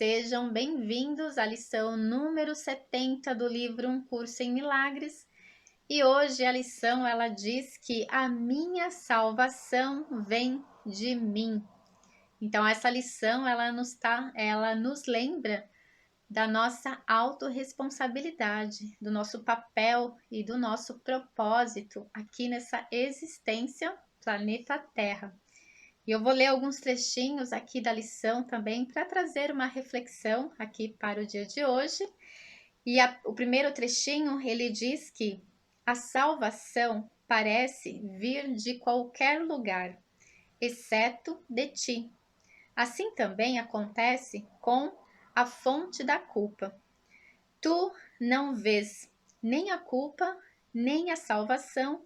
Sejam bem-vindos à lição número 70 do livro Um Curso em Milagres. E hoje a lição ela diz que a minha salvação vem de mim. Então essa lição ela nos lembra da nossa autorresponsabilidade, do nosso papel e do nosso propósito aqui nessa existência, planeta Terra. E eu vou ler alguns trechinhos aqui da lição também para trazer uma reflexão aqui para o dia de hoje. E o primeiro trechinho, ele diz que a salvação parece vir de qualquer lugar, exceto de ti. Assim também acontece com a fonte da culpa. Tu não vês nem a culpa, nem a salvação,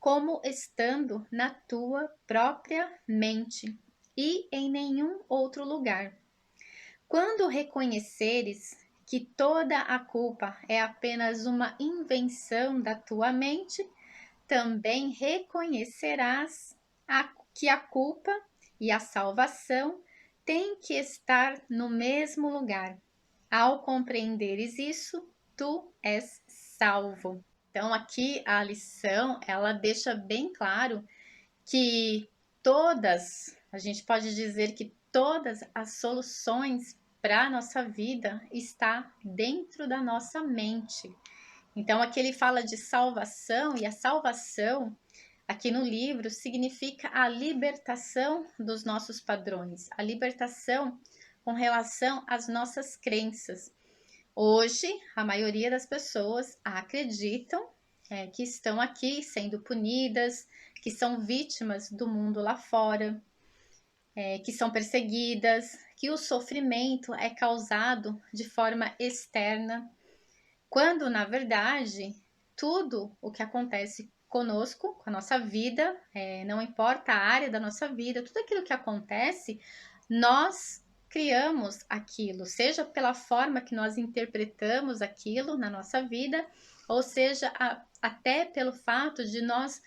como estando na tua própria mente e em nenhum outro lugar. Quando reconheceres que toda a culpa é apenas uma invenção da tua mente, também reconhecerás que a culpa e a salvação têm que estar no mesmo lugar. Ao compreenderes isso, tu és salvo. Então, aqui a lição, ela deixa bem claro que a gente pode dizer que todas as soluções para a nossa vida está dentro da nossa mente. Então, aqui ele fala de salvação, e a salvação, aqui no livro, significa a libertação dos nossos padrões, a libertação com relação às nossas crenças. Hoje, a maioria das pessoas acreditam que estão aqui sendo punidas, que são vítimas do mundo lá fora, que são perseguidas, que o sofrimento é causado de forma externa, quando, na verdade, tudo o que acontece conosco, com a nossa vida, não importa a área da nossa vida, tudo aquilo que acontece, nós criamos aquilo, seja pela forma que nós interpretamos aquilo na nossa vida, ou seja, até pelo fato de nós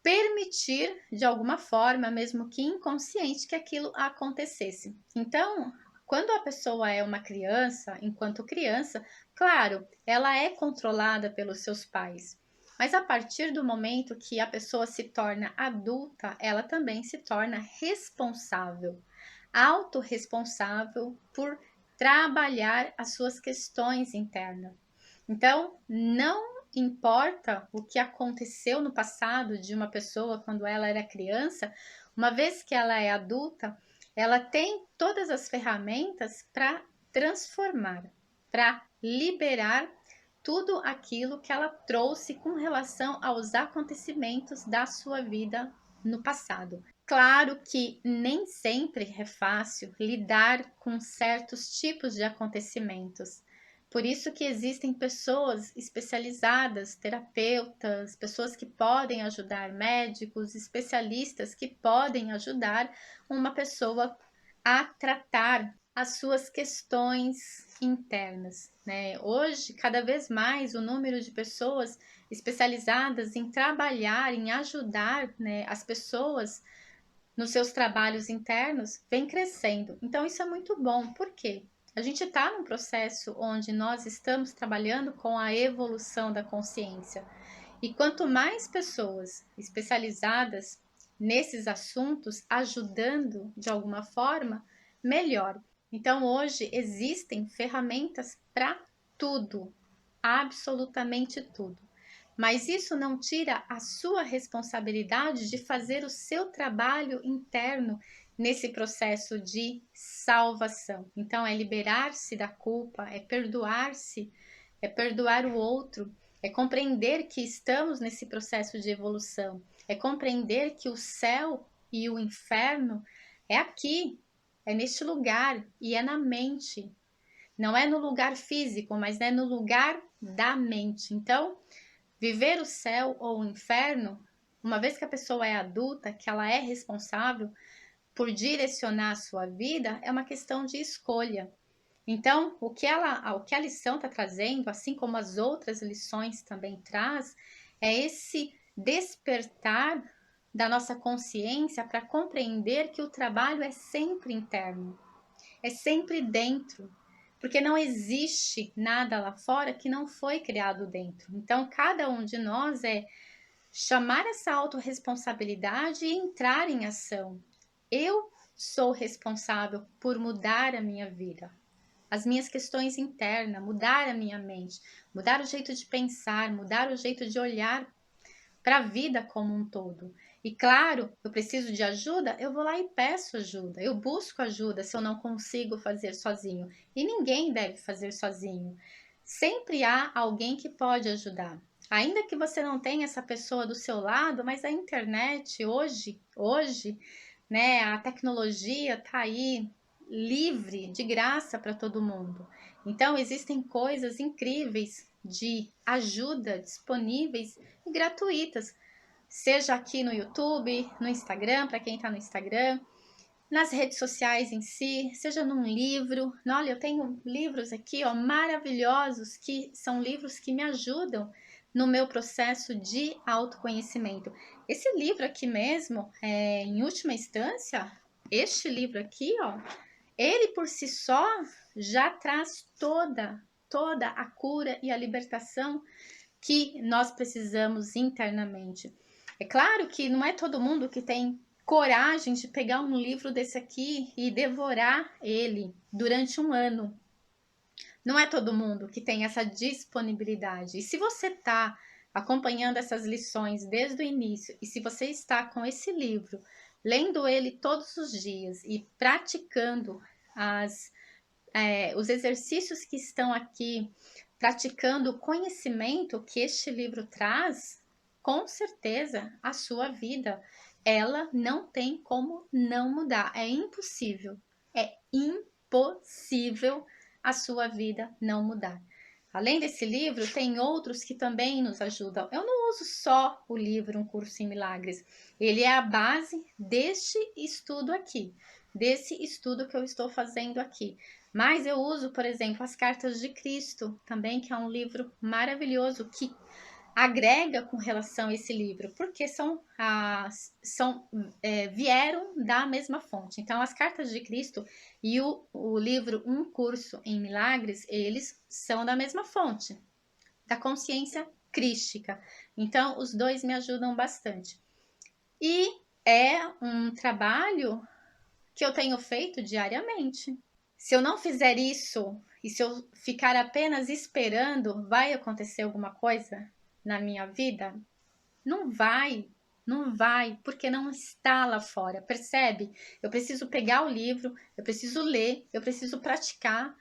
permitir de alguma forma, mesmo que inconsciente, que aquilo acontecesse. Então, quando a pessoa é uma criança, enquanto criança, claro, ela é controlada pelos seus pais. Mas a partir do momento que a pessoa se torna adulta, ela também se torna responsável, autorresponsável por trabalhar as suas questões internas. Então, não importa o que aconteceu no passado de uma pessoa quando ela era criança, uma vez que ela é adulta, ela tem todas as ferramentas para transformar, para liberar tudo aquilo que ela trouxe com relação aos acontecimentos da sua vida no passado. Claro que nem sempre é fácil lidar com certos tipos de acontecimentos. Por isso que existem pessoas especializadas, terapeutas, pessoas que podem ajudar, médicos, especialistas que podem ajudar uma pessoa a tratar as suas questões internas, né? Hoje, cada vez mais, o número de pessoas especializadas em trabalhar, em ajudar, né, as pessoas nos seus trabalhos internos vem crescendo. Então, isso é muito bom. Por quê? A gente está num processo onde nós estamos trabalhando com a evolução da consciência. E quanto mais pessoas especializadas nesses assuntos, ajudando de alguma forma, melhor. Então, hoje existem ferramentas para tudo, absolutamente tudo. Mas isso não tira a sua responsabilidade de fazer o seu trabalho interno nesse processo de salvação. Então, é liberar-se da culpa, é perdoar-se, é perdoar o outro, é compreender que estamos nesse processo de evolução, é compreender que o céu e o inferno é aqui, é neste lugar e é na mente. Não é no lugar físico, mas é no lugar da mente. Então, viver o céu ou o inferno, uma vez que a pessoa é adulta, que ela é responsável por direcionar a sua vida, é uma questão de escolha. Então, o que a lição está trazendo, assim como as outras lições também traz, é esse despertar da nossa consciência para compreender que o trabalho é sempre interno. é sempre dentro, porque não existe nada lá fora que não foi criado dentro. Então, cada um de nós é chamar essa autorresponsabilidade e entrar em ação. Eu sou responsável por mudar a minha vida, as minhas questões internas, mudar a minha mente, mudar o jeito de pensar, mudar o jeito de olhar para a vida como um todo. E claro, eu preciso de ajuda, eu vou lá e peço ajuda, eu busco ajuda se eu não consigo fazer sozinho. E ninguém deve fazer sozinho. Sempre há alguém que pode ajudar. Ainda que você não tenha essa pessoa do seu lado, mas a internet hoje, né, a tecnologia está aí livre, de graça para todo mundo. Então existem coisas incríveis de ajuda disponíveis e gratuitas, seja aqui no YouTube, no Instagram, para quem está no Instagram, nas redes sociais em si, seja num livro. Olha, eu tenho livros aqui, ó, maravilhosos, que são livros que me ajudam no meu processo de autoconhecimento. Esse livro aqui mesmo, em última instância, este livro aqui, ó, ele por si só já traz toda a cura e a libertação que nós precisamos internamente. É claro que não é todo mundo que tem coragem de pegar um livro desse aqui e devorar ele durante um ano. Não é todo mundo que tem essa disponibilidade. E se você está acompanhando essas lições desde o início, e se você está com esse livro, lendo ele todos os dias e praticando os exercícios que estão aqui, praticando o conhecimento que este livro traz, com certeza a sua vida, ela não tem como não mudar. É impossível a sua vida não mudar. Além desse livro, tem outros que também nos ajudam. Eu não uso só o livro Um Curso em Milagres. Ele é a base deste estudo aqui, desse estudo que eu estou fazendo aqui. Mas eu uso, por exemplo, as Cartas de Cristo, também, que é um livro maravilhoso que agrega com relação a esse livro, porque vieram da mesma fonte. Então, as Cartas de Cristo e o livro Um Curso em Milagres, eles são da mesma fonte, da consciência crística. Então, os dois me ajudam bastante. E é um trabalho que eu tenho feito diariamente. Se eu não fizer isso e se eu ficar apenas esperando, vai acontecer alguma coisa na minha vida? Não vai, não vai, porque não está lá fora, percebe? Eu preciso pegar o livro, eu preciso ler, eu preciso praticar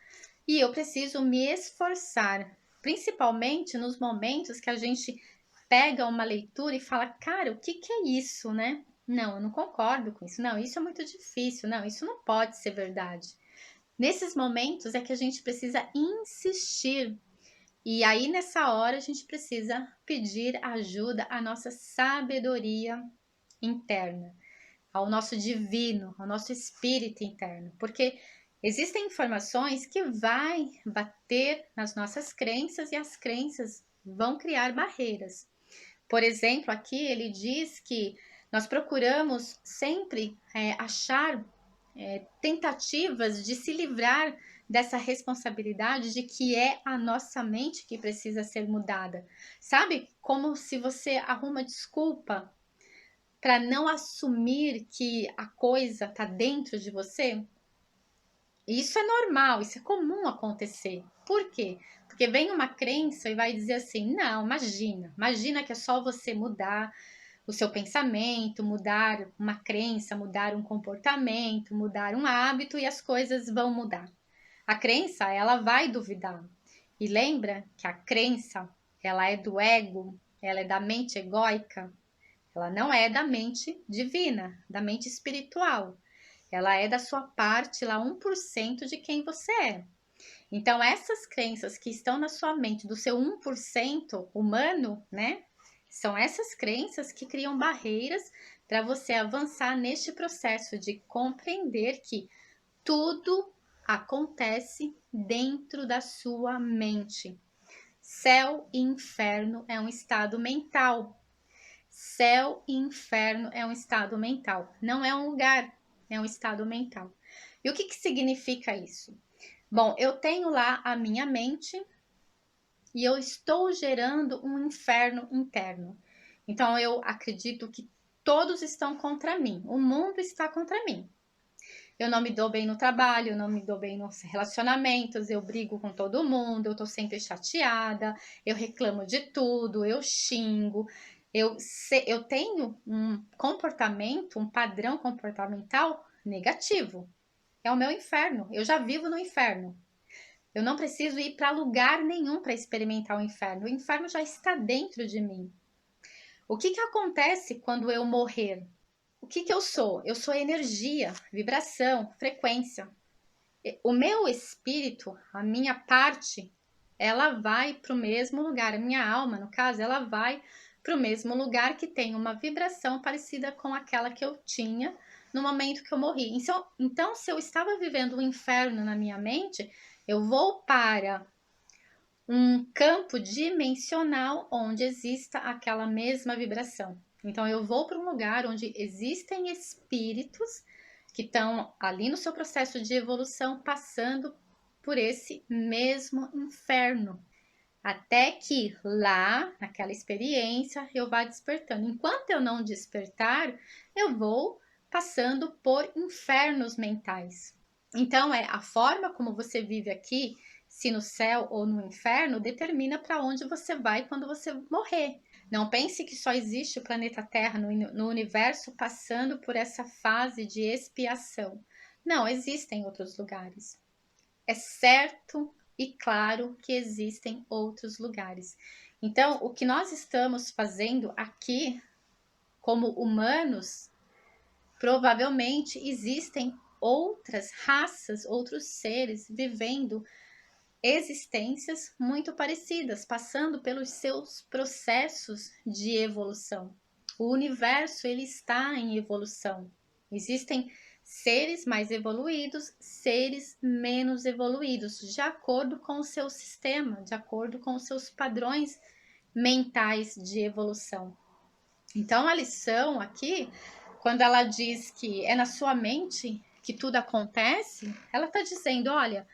e eu preciso me esforçar, principalmente nos momentos que a gente pega uma leitura e fala, cara, o que é isso, né? Não, eu não concordo com isso. Não, isso é muito difícil. Não, isso não pode ser verdade. Nesses momentos é que a gente precisa insistir. E aí, nessa hora, a gente precisa pedir ajuda à nossa sabedoria interna, ao nosso divino, ao nosso espírito interno. Porque existem informações que vai bater nas nossas crenças e as crenças vão criar barreiras. Por exemplo, aqui ele diz que nós procuramos sempre achar tentativas de se livrar dessa responsabilidade de que é a nossa mente que precisa ser mudada. Sabe? Como se você arruma desculpa para não assumir que a coisa está dentro de você. Isso é normal, isso é comum acontecer. Por quê? Porque vem uma crença e vai dizer assim: não, imagina que é só você mudar o seu pensamento, mudar uma crença, mudar um comportamento, mudar um hábito e as coisas vão mudar. A crença, ela vai duvidar. E lembra que a crença, ela é do ego, ela é da mente egóica, ela não é da mente divina, da mente espiritual. Ela é da sua parte lá 1% de quem você é. Então essas crenças que estão na sua mente do seu 1% humano, né? São essas crenças que criam barreiras para você avançar neste processo de compreender que tudo acontece dentro da sua mente. Céu e inferno é um estado mental. Céu e inferno é um estado mental. Não é um lugar, é um estado mental. E o que significa isso? Bom, eu tenho lá a minha mente e eu estou gerando um inferno interno. Então eu acredito que todos estão contra mim, o mundo está contra mim. Eu não me dou bem no trabalho, eu não me dou bem nos relacionamentos, eu brigo com todo mundo, eu tô sempre chateada, eu reclamo de tudo, eu xingo, eu tenho um comportamento, um padrão comportamental negativo. É o meu inferno, eu já vivo no inferno. Eu não preciso ir para lugar nenhum para experimentar o inferno já está dentro de mim. O que acontece quando eu morrer? O que eu sou? Eu sou energia, vibração, frequência. O meu espírito, a minha parte, ela vai para o mesmo lugar. A minha alma, no caso, ela vai para o mesmo lugar que tem uma vibração parecida com aquela que eu tinha no momento que eu morri. Então, se eu estava vivendo um inferno na minha mente, eu vou para um campo dimensional onde exista aquela mesma vibração. Então eu vou para um lugar onde existem espíritos que estão ali no seu processo de evolução, passando por esse mesmo inferno, até que lá, naquela experiência, eu vá despertando. Enquanto eu não despertar, eu vou passando por infernos mentais. Então, a forma como você vive aqui, se no céu ou no inferno, determina para onde você vai quando você morrer. Não pense que só existe o planeta Terra no universo passando por essa fase de expiação. Não, existem outros lugares. É certo e claro que existem outros lugares. Então, o que nós estamos fazendo aqui, como humanos, provavelmente existem outras raças, outros seres vivendo existências muito parecidas, passando pelos seus processos de evolução. O universo ele está em evolução. Existem seres mais evoluídos, seres menos evoluídos, de acordo com o seu sistema, de acordo com os seus padrões mentais de evolução. Então, a lição aqui, quando ela diz que é na sua mente que tudo acontece, ela está dizendo, olha,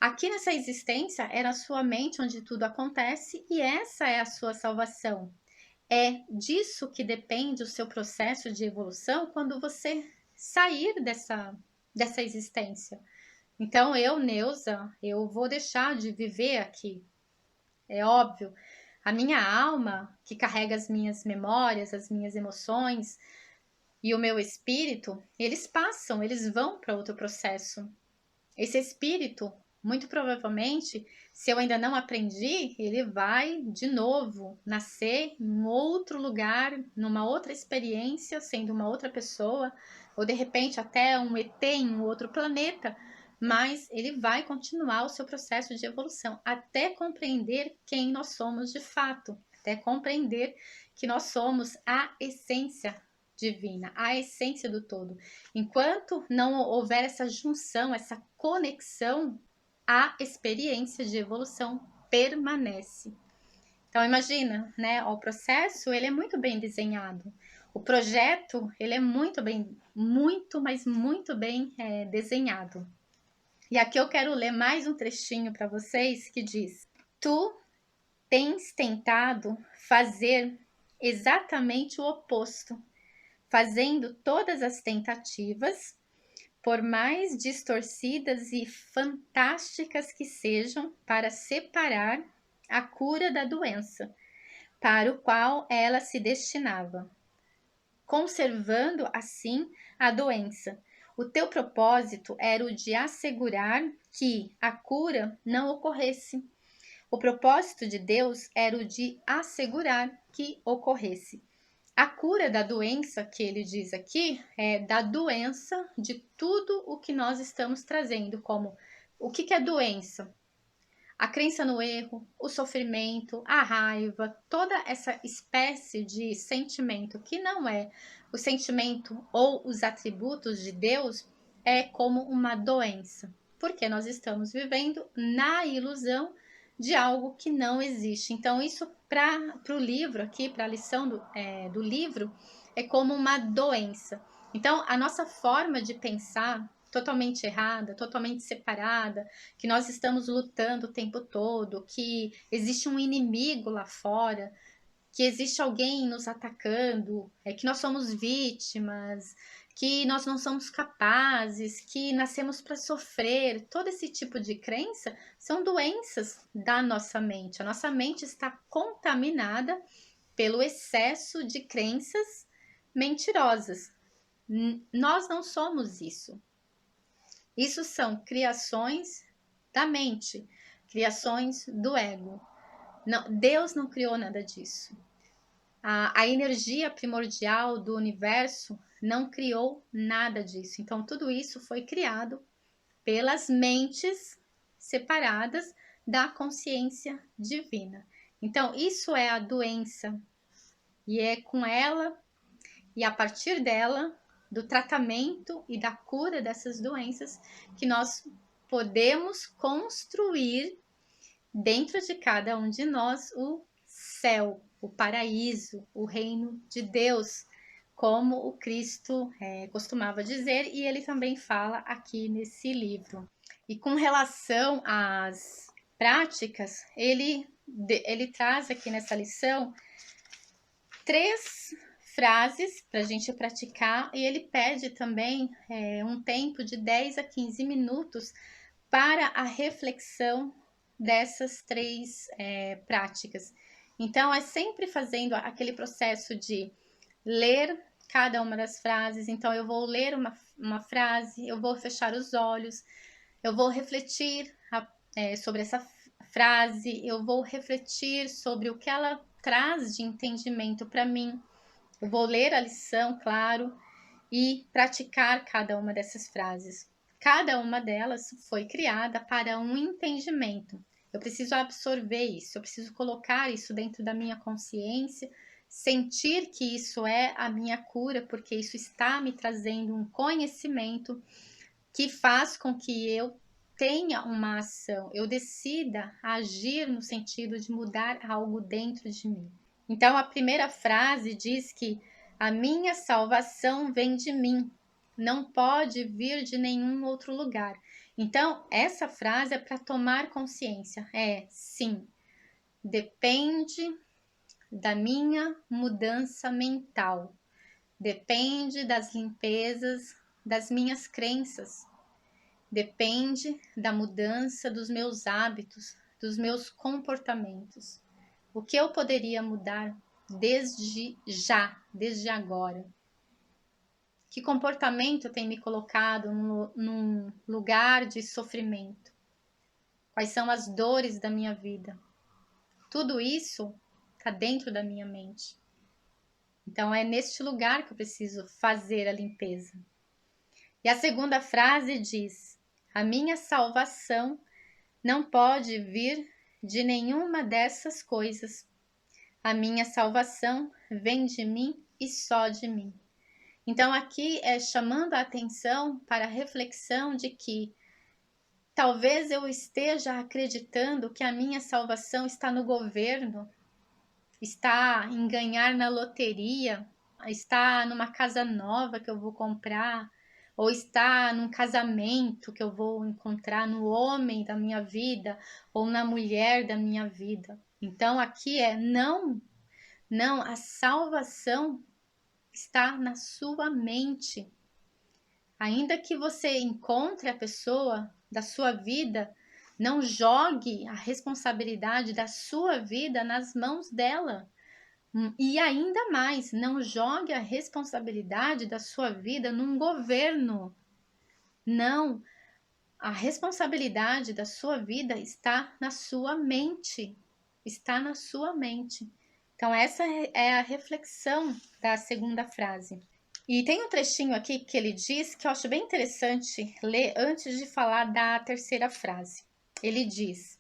aqui nessa existência é na sua mente onde tudo acontece e essa é a sua salvação. É disso que depende o seu processo de evolução quando você sair dessa existência. Então, eu, Neuza, eu vou deixar de viver aqui. É óbvio. A minha alma, que carrega as minhas memórias, as minhas emoções e o meu espírito, eles passam, eles vão para outro processo. Esse espírito, muito provavelmente, se eu ainda não aprendi, ele vai de novo nascer em um outro lugar, numa outra experiência, sendo uma outra pessoa, ou de repente até um ET em um outro planeta, mas ele vai continuar o seu processo de evolução até compreender quem nós somos de fato, até compreender que nós somos a essência divina, a essência do todo. Enquanto não houver essa junção, essa conexão, a experiência de evolução permanece. Então imagina, né? O processo ele é muito bem desenhado. O projeto ele é muito bem, mas muito bem desenhado. E aqui eu quero ler mais um trechinho para vocês que diz: Tu tens tentado fazer exatamente o oposto, fazendo todas as tentativas, por mais distorcidas e fantásticas que sejam, para separar a cura da doença, para o qual ela se destinava, conservando assim a doença. O teu propósito era o de assegurar que a cura não ocorresse. O propósito de Deus era o de assegurar que ocorresse. A cura da doença que ele diz aqui é da doença de tudo o que nós estamos trazendo, como o que é doença? A crença no erro, o sofrimento, a raiva, toda essa espécie de sentimento que não é o sentimento ou os atributos de Deus é como uma doença, porque nós estamos vivendo na ilusão de algo que não existe. Então, isso para o livro aqui, para a lição do livro, é como uma doença. Então, a nossa forma de pensar, totalmente errada, totalmente separada, que nós estamos lutando o tempo todo, que existe um inimigo lá fora, que existe alguém nos atacando, que nós somos vítimas, que nós não somos capazes, que nascemos para sofrer. Todo esse tipo de crença são doenças da nossa mente. A nossa mente está contaminada pelo excesso de crenças mentirosas. Nós não somos isso. Isso são criações da mente, criações do ego. Não, Deus não criou nada disso. A energia primordial do universo não criou nada disso. Então, tudo isso foi criado pelas mentes separadas da consciência divina. Então, isso é a doença. E é com ela e a partir dela, do tratamento e da cura dessas doenças, que nós podemos construir dentro de cada um de nós o céu, o paraíso, o reino de Deus, como o Cristo costumava dizer, e ele também fala aqui nesse livro. E com relação às práticas, ele traz aqui nessa lição 3 frases para a gente praticar, e ele pede também um tempo de 10 a 15 minutos para a reflexão dessas 3 práticas. Então, é sempre fazendo aquele processo de ler cada uma das frases. Então, eu vou ler uma frase, eu vou fechar os olhos, eu vou refletir sobre essa frase, eu vou refletir sobre o que ela traz de entendimento para mim. Eu vou ler a lição, claro, e praticar cada uma dessas frases. Cada uma delas foi criada para um entendimento. Eu preciso absorver isso, eu preciso colocar isso dentro da minha consciência, sentir que isso é a minha cura, porque isso está me trazendo um conhecimento que faz com que eu tenha uma ação, eu decida agir no sentido de mudar algo dentro de mim. Então, a primeira frase diz que a minha salvação vem de mim, não pode vir de nenhum outro lugar. Então, essa frase é para tomar consciência. Sim, depende da minha mudança mental, depende das limpezas das minhas crenças, depende da mudança dos meus hábitos, dos meus comportamentos. O que eu poderia mudar desde já, desde agora? Que comportamento tem me colocado num lugar de sofrimento? Quais são as dores da minha vida? Tudo isso está dentro da minha mente. Então é neste lugar que eu preciso fazer a limpeza. E a segunda frase diz: a minha salvação não pode vir de nenhuma dessas coisas. A minha salvação vem de mim e só de mim. Então, aqui é chamando a atenção para a reflexão de que talvez eu esteja acreditando que a minha salvação está no governo, está em ganhar na loteria, está numa casa nova que eu vou comprar, ou está num casamento que eu vou encontrar no homem da minha vida ou na mulher da minha vida. Então, aqui não, a salvação está na sua mente. Ainda que você encontre a pessoa da sua vida, não jogue a responsabilidade da sua vida nas mãos dela. E ainda mais, não jogue a responsabilidade da sua vida num governo. Não, a responsabilidade da sua vida está na sua mente. Está na sua mente. Então, essa é a reflexão da segunda frase. E tem um trechinho aqui que ele diz que eu acho bem interessante ler antes de falar da terceira frase. Ele diz: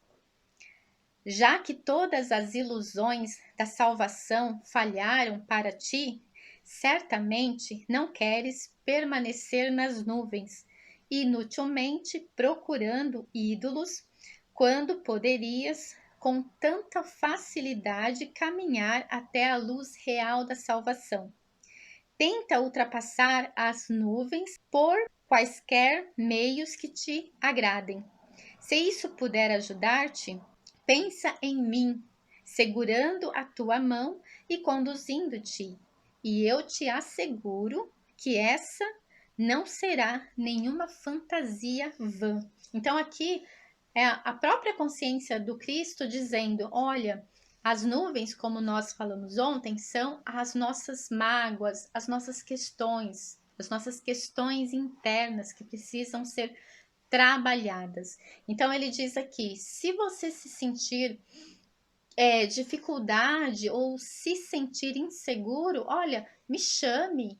já que todas as ilusões da salvação falharam para ti, certamente não queres permanecer nas nuvens, inutilmente procurando ídolos, quando poderias com tanta facilidade caminhar até a luz real da salvação. Tenta ultrapassar as nuvens por quaisquer meios que te agradem. Se isso puder ajudar-te, pensa em mim, segurando a tua mão e conduzindo-te, e eu te asseguro que essa não será nenhuma fantasia vã. Então aqui é a própria consciência do Cristo dizendo: olha, as nuvens, como nós falamos ontem, são as nossas mágoas, as nossas questões internas que precisam ser trabalhadas. Então ele diz aqui: se você se sentir dificuldade ou se sentir inseguro, olha, me chame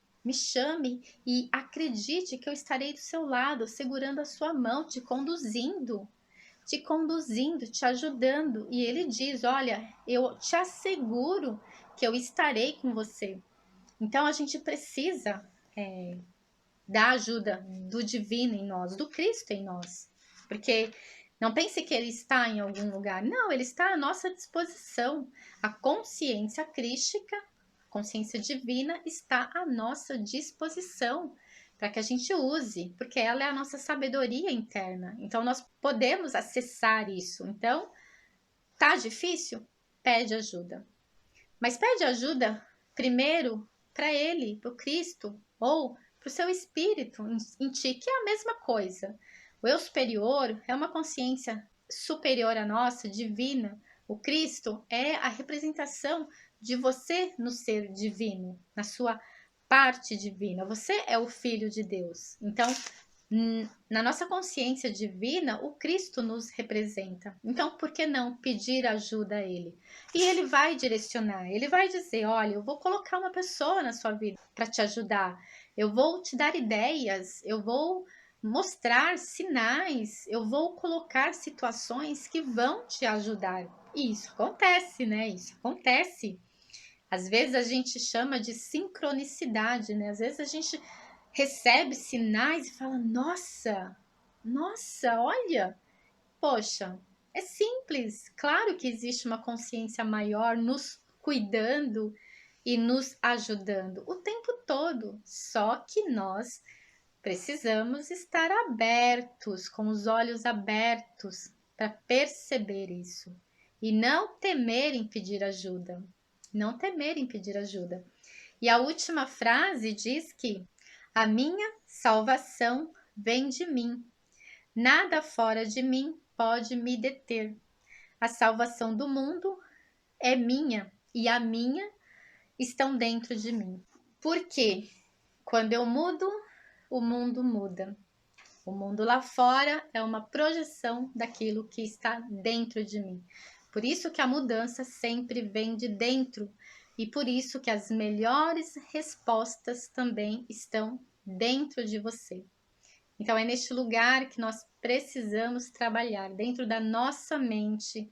e acredite que eu estarei do seu lado, segurando a sua mão, te ajudando. E ele diz: olha, eu te asseguro que eu estarei com você. Então a gente precisa da ajuda do divino em nós, do Cristo em nós. Porque não pense que ele está em algum lugar. Não, ele está à nossa disposição. A consciência crística, a consciência divina, está à nossa disposição para que a gente use, porque ela é a nossa sabedoria interna. Então, nós podemos acessar isso. Então, tá difícil? Pede ajuda. Mas pede ajuda primeiro para ele, para o Cristo, ou para o seu espírito em ti, que é a mesma coisa. O eu superior é uma consciência superior à nossa, divina. O Cristo é a representação de você no ser divino, na sua parte divina. Você é o Filho de Deus. Então, na nossa consciência divina, o Cristo nos representa. Então, por que não pedir ajuda a Ele? E Ele vai direcionar, Ele vai dizer: olha, eu vou colocar uma pessoa na sua vida para te ajudar, eu vou te dar ideias, eu vou mostrar sinais, eu vou colocar situações que vão te ajudar. E isso acontece, né? Isso acontece. Às vezes a gente chama de sincronicidade, né? Às vezes a gente recebe sinais e fala: nossa, olha, poxa, é simples. Claro que existe uma consciência maior nos cuidando e nos ajudando o tempo todo. Só que nós precisamos estar abertos, com os olhos abertos, para perceber isso e não temer em pedir ajuda. Não temer em pedir ajuda. E a última frase diz que a minha salvação vem de mim. Nada fora de mim pode me deter. A salvação do mundo é minha e a minha estão dentro de mim. Porque quando eu mudo, o mundo muda. O mundo lá fora é uma projeção daquilo que está dentro de mim. Por isso que a mudança sempre vem de dentro e por isso que as melhores respostas também estão dentro de você. Então é neste lugar que nós precisamos trabalhar, dentro da nossa mente,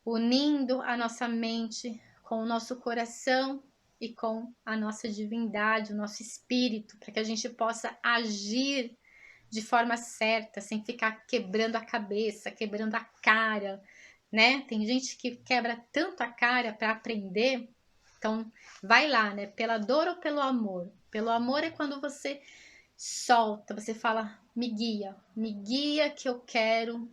unindo a nossa mente com o nosso coração e com a nossa divindade, o nosso espírito, para que a gente possa agir de forma certa, sem ficar quebrando a cabeça, quebrando a cara, né? Tem gente que quebra tanto a cara para aprender. Então, vai lá, né? Pela dor ou pelo amor? Pelo amor é quando você solta, você fala: me guia que eu quero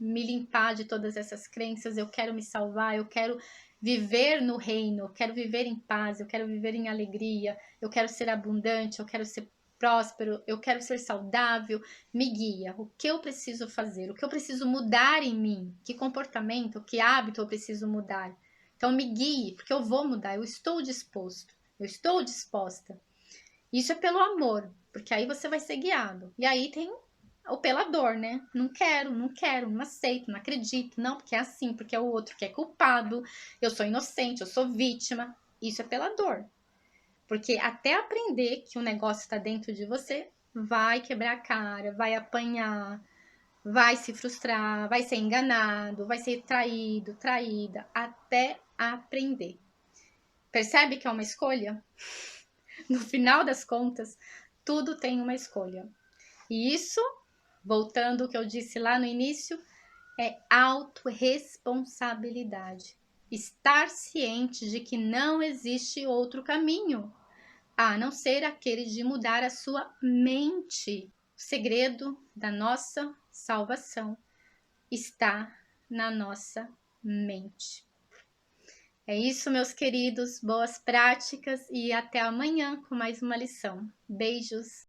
me limpar de todas essas crenças, eu quero me salvar, eu quero viver no reino, eu quero viver em paz, eu quero viver em alegria, eu quero ser abundante, eu quero ser próspero, eu quero ser saudável. Me guia, o que eu preciso fazer, o que eu preciso mudar em mim, que comportamento, que hábito eu preciso mudar. Então me guie, porque eu vou mudar, eu estou disposto, eu estou disposta. Isso é pelo amor, porque aí você vai ser guiado. E aí tem o pela dor, né? Não quero, não aceito, não acredito, não, porque é assim, porque é o outro que é culpado, eu sou inocente, eu sou vítima. Isso é pela dor. Porque até aprender que o negócio está dentro de você, vai quebrar a cara, vai apanhar, vai se frustrar, vai ser enganado, vai ser traído, traída, até aprender. Percebe que é uma escolha? No final das contas, tudo tem uma escolha. E isso, voltando ao que eu disse lá no início, é autorresponsabilidade. Estar ciente de que não existe outro caminho. a não ser aquele de mudar a sua mente. O segredo da nossa salvação está na nossa mente. É isso, meus queridos, boas práticas e até amanhã com mais uma lição. Beijos!